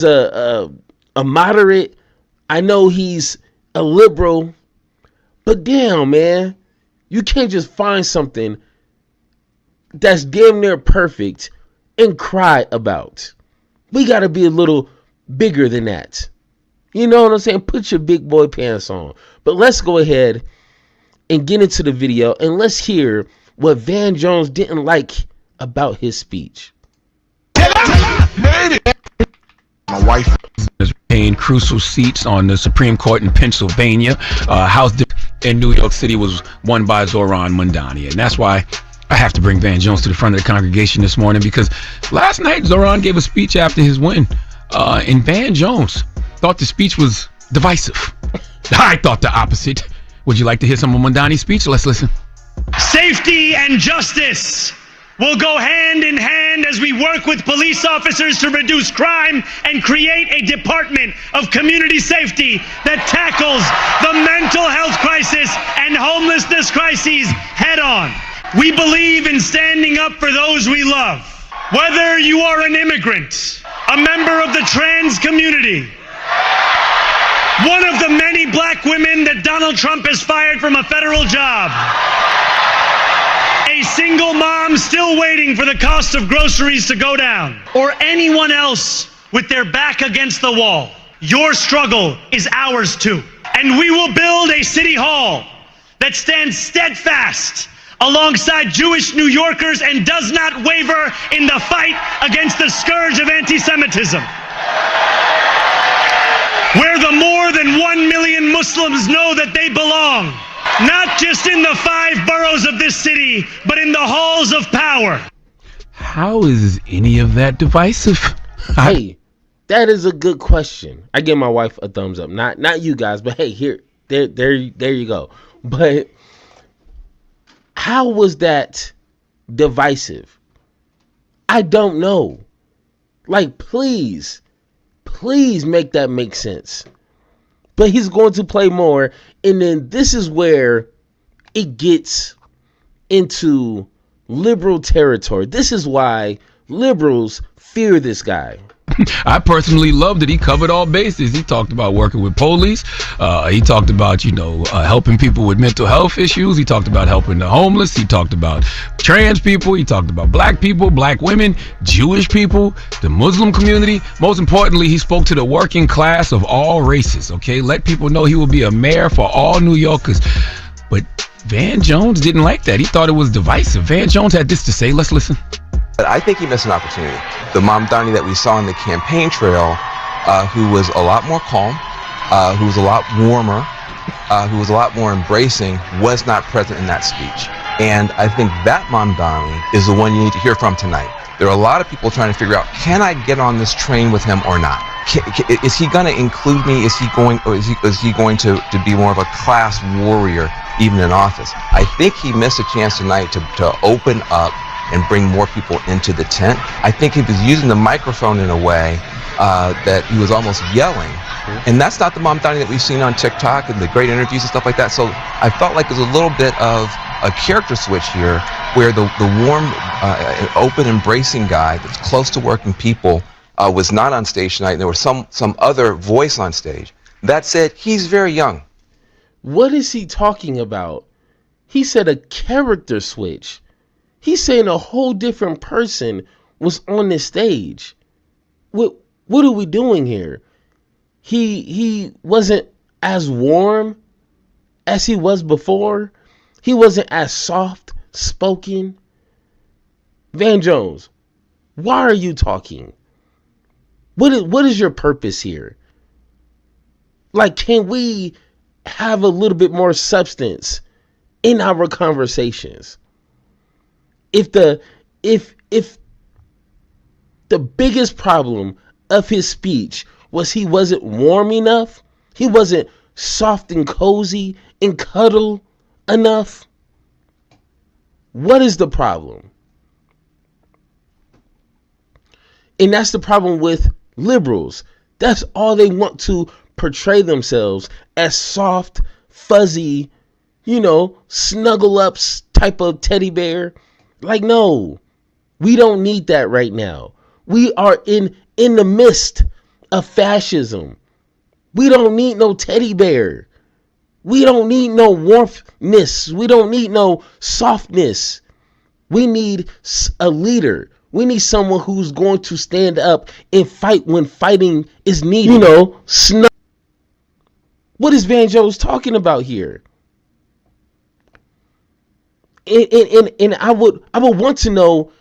a moderate. I know he's a liberal, but damn, man, you can't just find something that's damn near perfect and cry about. We got to be a little bigger than that. You know what I'm saying? Put your big boy pants on. But let's go ahead and get into the video, and let's hear what Van Jones didn't like about his speech. My wife is paying crucial seats on the Supreme Court in Pennsylvania. House in New York City was won by Zoran Mundani, and that's why I have to bring Van Jones to the front of the congregation this morning, because last night Zoran gave a speech after his win, and Van Jones thought the speech was divisive. I thought the opposite. Would you like to hear some of Mundani's speech? Let's listen. Safety and justice will go hand in hand as we work with police officers to reduce crime and create a department of community safety that tackles the mental health crisis and homelessness crises head on. We believe in standing up for those we love. Whether you are an immigrant, a member of the trans community, one of the many black women that Donald Trump has fired from a federal job, a single mom still waiting for the cost of groceries to go down, or anyone else with their back against the wall, your struggle is ours too. And we will build a city hall that stands steadfast alongside Jewish New Yorkers and does not waver in the fight against the scourge of anti-Semitism. Where the more than 1 million Muslims know that they belong, not just in the 5 boroughs of this city, but in the halls of power. How is any of that divisive? Hey, that is a good question. I give my wife a thumbs up. Not you guys, but hey, there you go. But how was that divisive? I don't know. Like, please make that make sense. But he's going to play more, and then this is where it gets into liberal territory. This is why liberals fear this guy. I personally loved that he covered all bases. He talked about working with police. He talked about, helping people with mental health issues. He talked about helping the homeless. He talked about trans people. He talked about black people, black women, Jewish people, the Muslim community. Most importantly, he spoke to the working class of all races. Okay, let people know he will be a mayor for all New Yorkers. But Van Jones didn't like that. He thought it was divisive. Van Jones had this to say. Let's listen. I think he missed an opportunity. The Mamdani that we saw on the campaign trail, who was a lot more calm, who was a lot warmer, who was a lot more embracing, was not present in that speech. And I think that Mamdani is the one you need to hear from tonight. There are a lot of people trying to figure out, can I get on this train with him or not? Is he going to include me? Is he going to be more of a class warrior even in office? I think he missed a chance tonight to open up and bring more people into the tent. I think he was using the microphone in a way that he was almost yelling. And that's not the Mamdani that we've seen on TikTok and the great interviews and stuff like that. So I felt like there's a little bit of a character switch here, where the warm, open, embracing guy that's close to working people was not on stage tonight, and there was some other voice on stage. That said, he's very young. What is he talking about? He said a character switch. He's saying a whole different person was on this stage. What are we doing here? He wasn't as warm as he was before. He wasn't as soft spoken. Van Jones, why are you talking? What is your purpose here? Like, can we have a little bit more substance in our conversations? If the biggest problem of his speech was he wasn't warm enough, he wasn't soft and cozy and cuddle enough, what is the problem? And that's the problem with liberals. That's all they want to portray themselves as, soft, fuzzy, snuggle ups type of teddy bear. Like, no, we don't need that right now. We are in the midst of fascism. We don't need no teddy bear. We don't need no warmthness. We don't need no softness. We need a leader. We need someone who's going to stand up and fight when fighting is needed. You know, what is Van Jones talking about here? And I would want to know